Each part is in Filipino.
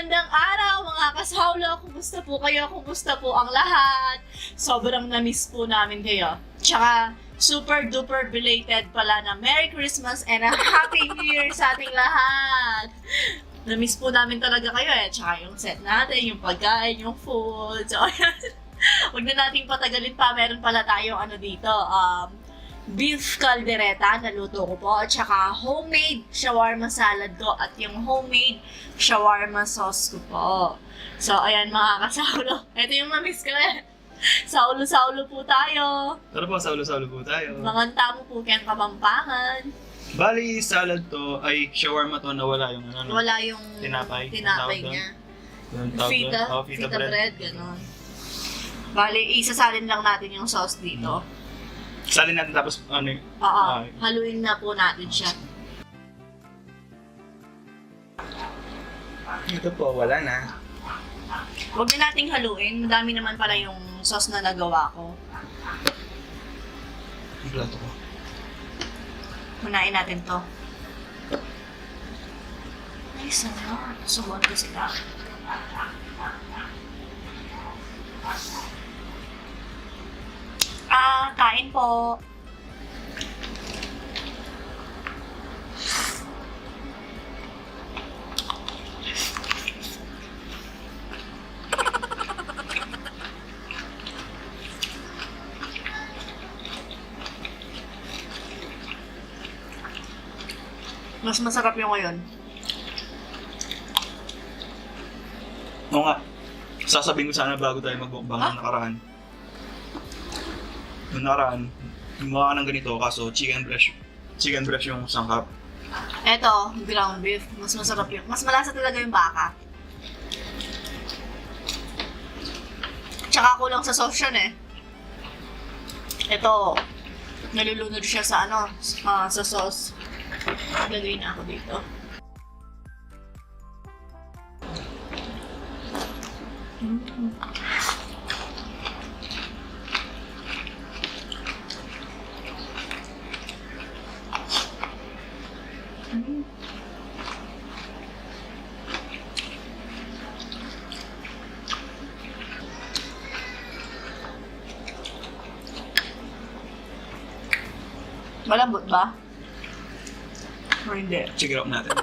Magandang araw mga kasawlo! Kumusta po kayo? Kumusta po ang lahat? Sobrang na-miss po namin kayo. Tsaka super duper belated pala na Merry Christmas and a Happy New Year sa ating lahat! Na-miss po namin talaga kayo eh. Tsaka yung set natin, yung pagkain, yung food. So, huwag na nating patagalin pa. Meron pala tayong dito. Beef caldereta, naluto ko po, at saka homemade shawarma salad ko, at yung homemade shawarma sauce ko po. So, ayan mga kasaulo. Ito yung na-miss ko eh. Saulo-saulo po tayo. Tara po, saulo-saulo po tayo. Manganta mo po kayang Kapampangan. Bali, salad to, ay shawarma to na wala yung ano. Wala yung Tinapay. tinapay Tawag niya. Yung tawag Fita, doon. Oh, fita bread, gano'n. Bali, isasalin lang natin yung sauce dito. Salin natin tapos ano Oo, haluin na po natin siya. Ito po, wala na. Huwag na nating haluin. Madami naman pala yung sauce na nagawa ko. Ang plato ko. Hunain natin to. Ay, sana. Subuan ko sila. Kain po. Mas masarap yung ngayon. Oo nga. Sasabihin ko sana bago tayo magbukbang ng nakaraan. Yung nakaraan, gumawa ka ng ganito kaso chicken breast yung sangkap. Eto, ground beef. Mas masarap yun. Mas malasa talaga yung baka. Tsaka kulang sa sauce yun eh. Eto, nalulunod siya sa sa sauce. Lagay na ako dito. Malambot ba? O hindi? Check it out natin.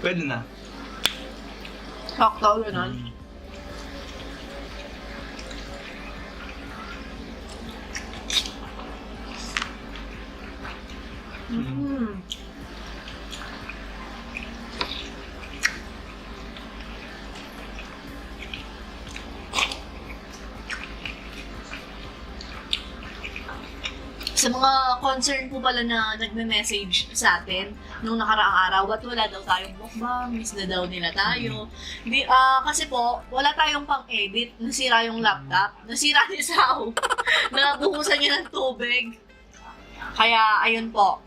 Pwede na. Sakto, gano'n. Sa mga concern po pala na nagme-message sa atin nung nakaraang araw, ba't wala daw tayong mukbang, miss na daw nila tayo. Kasi po, wala tayong pang-edit, nasira yung laptop, nasira ni Sao, nabuhusan niya ng tubig. Kaya, ayun po,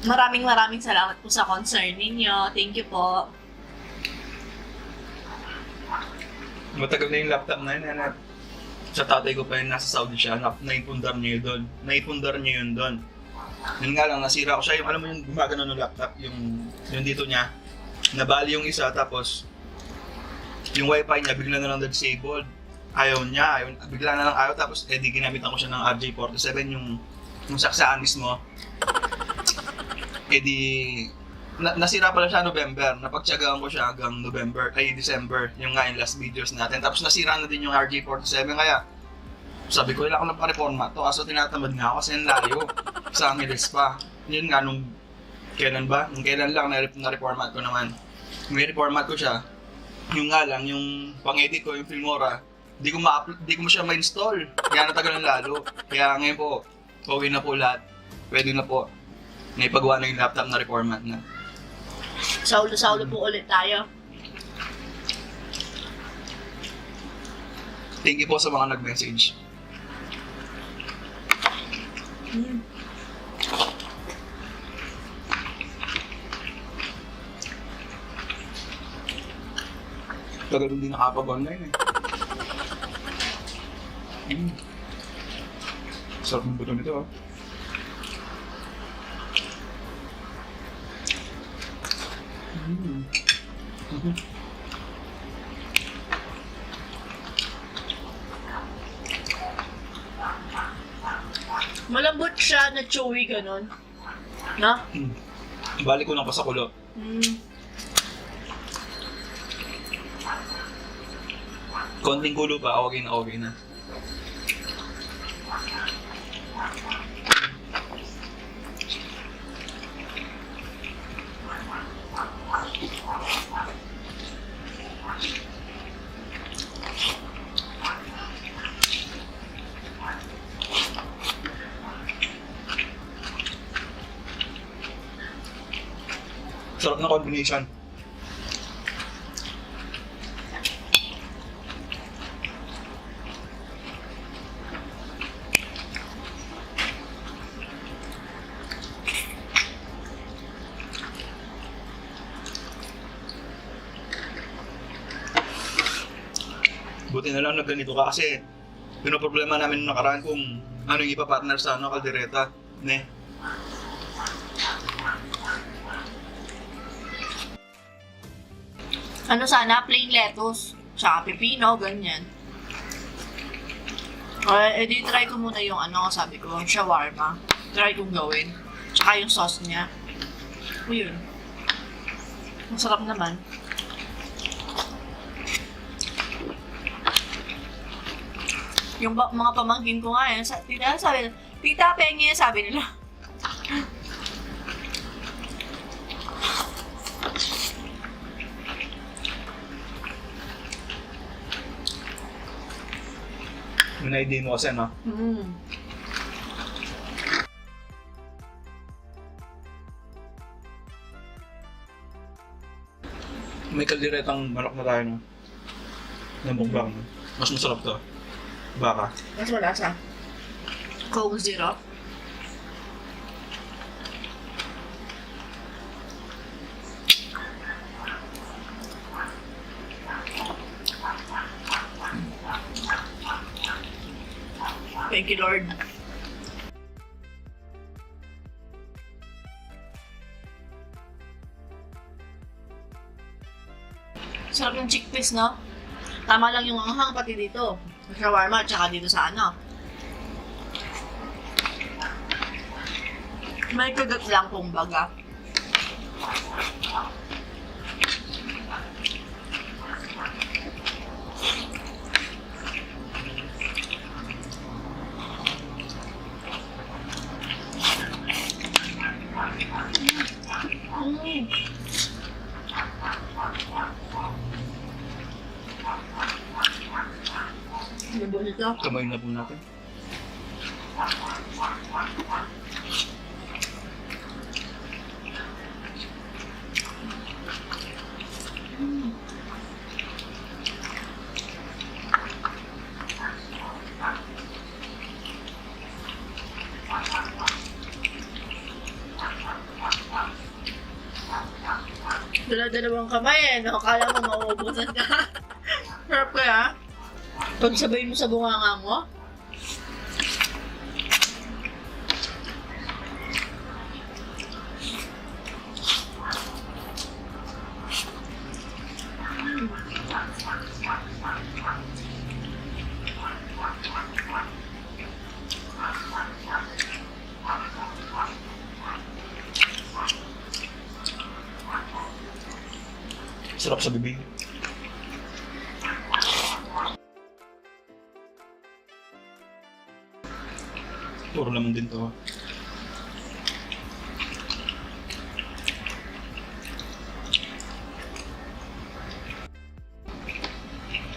maraming salamat po sa concern ninyo. Thank you po. Matagal na yung laptop na yun, anak. Sa tatay ko pa yun, nasa Saudi siya, naipundar niya yun doon. Naipundar niya yun doon. Yun nga lang, nasira ko siya. Yung, alam mo yung gumagano ng laptop, yung dito niya. Nabali yung isa, tapos yung wifi niya, bigla na lang disabled. Ayaw niya, bigla na lang ayaw. Tapos, di ginamitan ko siya ng RJ47, yung saksaan mismo. Nasira pala siya November. Napagtsagaan ko siya hanggang December. Yung nga yung last videos natin. Tapos nasira na din yung RJ47. Kaya sabi ko, kailangan ko lang pa-reformat to. Kaso tinatamad nga ako kasi ang layo. Sa Angeles pa. Yun nga, nung kailan lang na-reformat ko naman. May reformat ko siya. Yung nga lang, yung pang-edit ko, yung Filmora, di ko siya ma-install. Kaya natagal ng lalo. Kaya ngayon po, okay na po lahat. Pwede na po. Naipagawa na yung laptop na reformat na. Saulo po ulit tayo. Thank you po sa mga nag-message. Tagal hindi nakapag-online eh. Sarap ng buto nito, ah. Malambot siya na chewy ganun. No? Balik ko lang pa sa kulo. Konting kulo pa, okay na, okay na. Sarap na combination. Buti na lang na ganito ka kasi pinoproblema namin nung nakaraan kung ano yung ipapartner sa kaldereta. Ne? Ano sana? Plain lettuce. Tsaka pepino, ganyan. Edi try ko muna yung sabi ko, shawarma. Try kong gawin. Tsaka yung sauce niya. O yun. Masarap naman. Yung mga pamangkin ko nga sabi nila, Tita, pengi, sabi nila. Yung na-idea mo kasi, no? May kalderetang manok na tayo, no? Na mukbang, no? Mas masarap to. Baka. Mas malasa. Coke Zero. Thank you, Lord. Sarap ng chickpeas, no? Tama lang yung anghang pati dito. Sa shawarma, tsaka dito sa May kagat lang kung baga. Labo nito. Kamay na po natin. Dala-dalawang kamay no? Kala mo mauubusan ka. Sarap kaya? Pag sabay mo sa bunganga mo? Sarap sa bibig. Puro laman din to.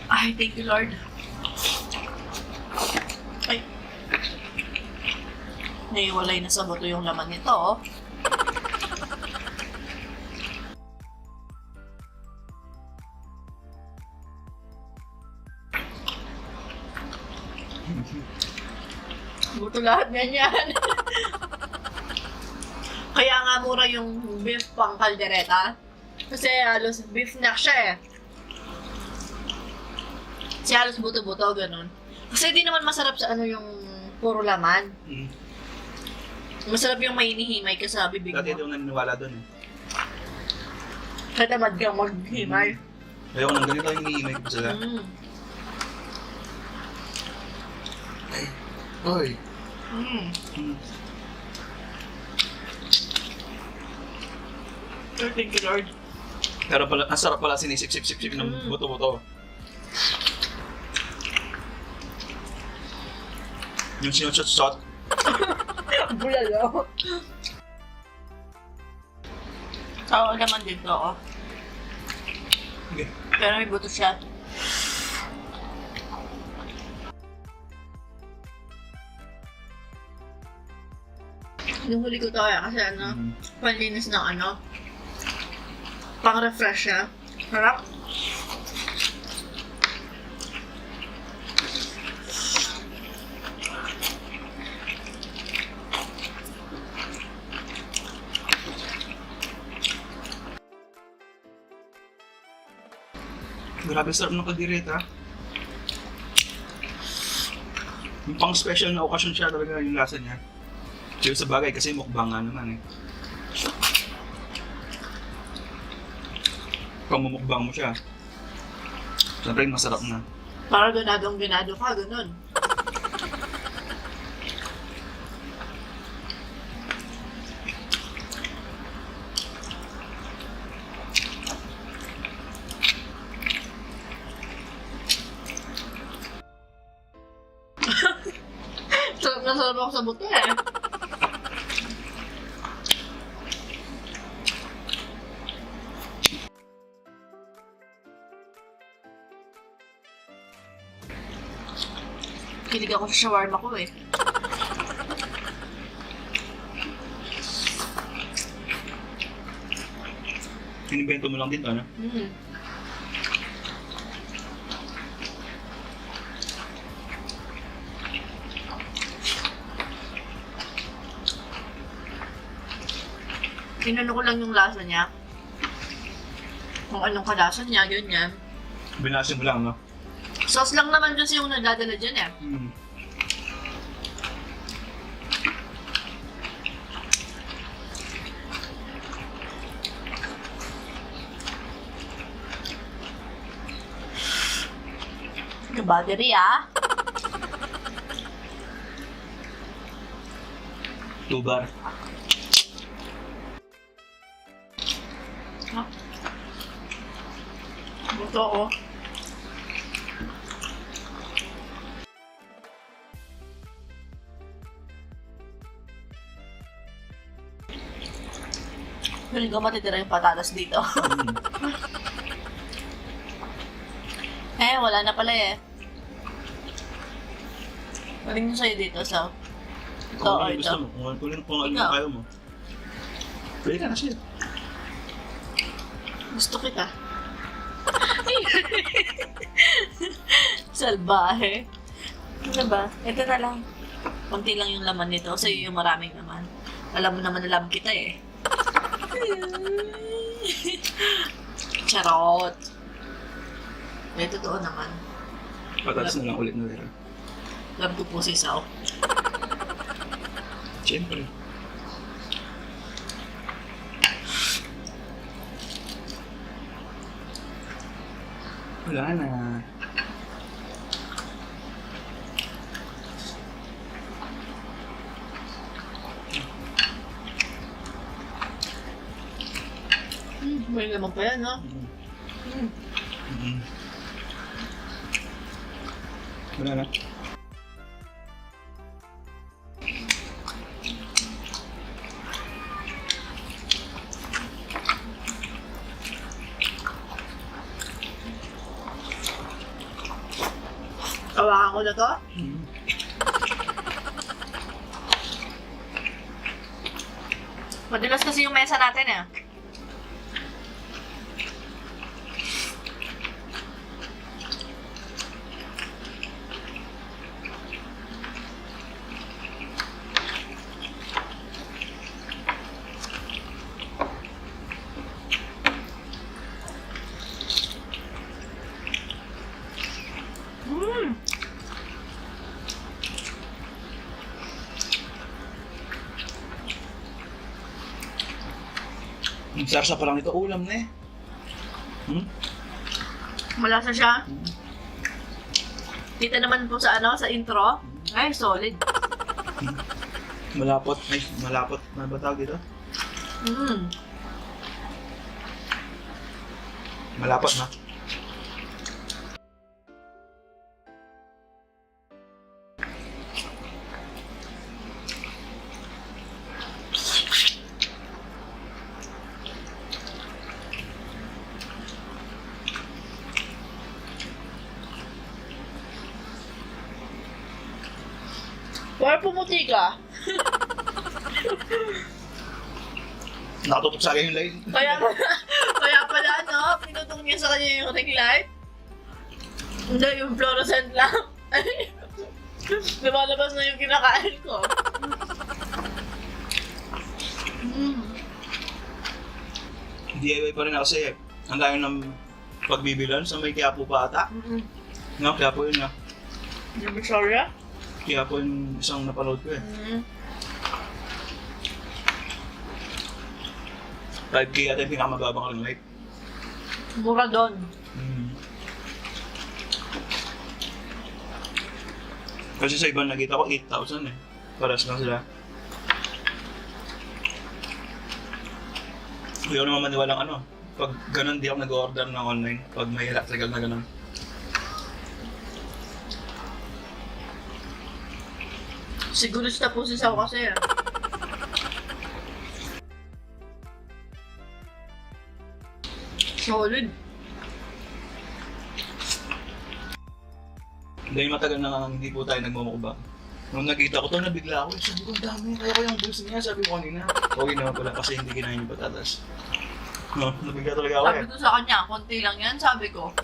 Ay, thank you, Lord. Ay. Naiwalay na sa buto yung laman nito, oh. Buto lahat ganyan. Kaya nga mura yung beef pang kaldereta. Kasi halos beef na siya eh. Kasi halos buto-buto, ganun. Kasi di naman masarap sa yung Puro laman. Mm. Masarap yung may hinihimay ka sa bibig Dati mo. daw naniniwala doon eh. Katamad kang maghimay. Ayoko nang ganito yung hihimay ko sila. Mm. Oy. Mm. Mm. Thank you, Lord. Pero pala, ang sarap pala sinisip-sip-sip ng buto-buto. Yung sinusot-sot. Bulalo. Sawa naman dito ako. Okay. Pero may buto siya. Yung huli ko to kasi panlinis ng pang-refresh siya. Harap. Grabe sarap ng kaldereta. Yung pang special na okasyon siya talaga yung lasa niya. Pero sa bagay kasi mukbang nga naman eh. Pag mamukbang mo siya, siyempre masarap na. Para ganadong ganado ka, ganun. Sarap na sarap ako sa buto eh. Kilig ako sa shawarma ko eh. Inimbento mo lang din to, ano? Mm. Inano ko lang yung lasa niya. Kung anong kalasa niya, ganyan. Binasin mo lang, no? Sauce lang naman kasi yung nadadala dyan eh. Mm. Yung battery ah. 2 bar. Buto oh. Feeling ko matitira yung patatas dito. Mm. Wala na pala eh. Maling nyo sa'yo dito, so. Ito Kung or ano yung gusto ito. mo, kung ano Ikaw. yung kaya mo. Pwede ka na siya. Gusto kita. Salbahe. Ano ba? Ito na lang. Konti lang yung laman nito. Sa'yo yung maraming laman. Alam mo naman na love kita eh. Charot. May totoo naman. Patatas na lang ulit na lira. Love ko po si Sao. Siyempre. Wala na. May naman pa yan, ha? Mm. Mm. Wala na. Kawakan ko na to. Mm. Madulas kasi yung mesa natin, eh. Ang sarsa pa lang ito, ulam na eh. Malasa siya. Kita naman po sa sa intro. Ay, solid. Malapot. Ay, malapot. Ano ba tawag dito? Malapot na. Para pumuti ka. Nakatutok sa akin yung line. Kaya pala, pinutong niya sa kanya yung ring light. Hindi, yung fluorescent lang. Lumalabas na yung kinakain ko. DIY pa rin ako kasi ang layo ng pagbibilan sa may Quiapo pa ata. No, Quiapo yun nga. Divisoria? Quiapo yung isang napanood ko eh. 5K ata yung pinakamababang ring light. Mura doon. Kasi sa ibang nakita ko 8,000 eh. Paras lang sila. Ayaw naman maniwalang pag ganun di ako nag-order ng online. Pag may electrical na ganun. Sigurista po si Sao kasi. Solid. Dahil matagal na nga hindi po tayo nagmumukbang. Nung nakita ko ito, nabigla ako. Sabi ko, ang dami. Kaya ko yung bulsa niya. Sabi ko kanina. Okay naman pala kasi hindi kinain yung patatas. No, nabigla talaga ako Sabi ko sa kanya, konti lang yan, sabi ko.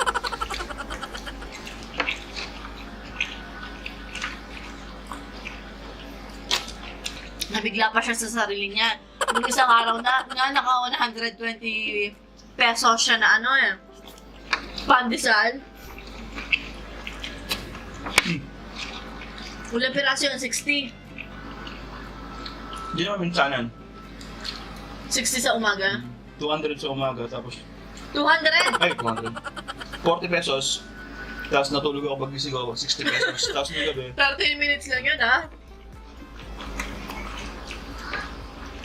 Nabigla pa siya sa sarili niya. Nung isang araw na naka 120 pesos siya na pandesal. Ulang piraso yun, 60. Hindi naman minsanan. 60 sa umaga. 200 sa umaga, tapos 200! ay, 200. 40 pesos. Tapos natulog ako pag-gising ako, 60 pesos. Tapos ng gabi, 13 minutes lang yun, ha?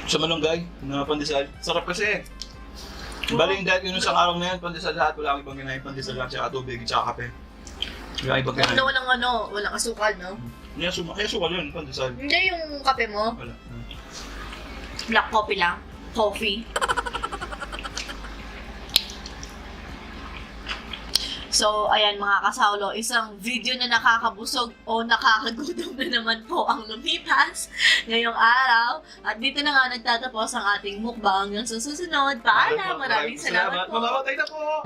sa malunggay, na pandesal. Sarap kasi. Bali yung dahil yun isang araw na yan, pandesal lahat. Wala akong ibang ginahin, pandesal lang, tsaka tubig, tsaka kape. Wala ibang ginahin. Walang asukal, no? Kaya sukal yun, pandesal. Hindi yung kape mo. Wala. Black coffee lang. Coffee. So, ayan mga kasaulo, isang video na nakakabusog o nakakagutom na naman po ang lumipas ngayong araw. At dito na nga nagtatapos ang ating mukbang hanggang sa susunod. Paalam! Maraming salamat po! Mamamatay na po!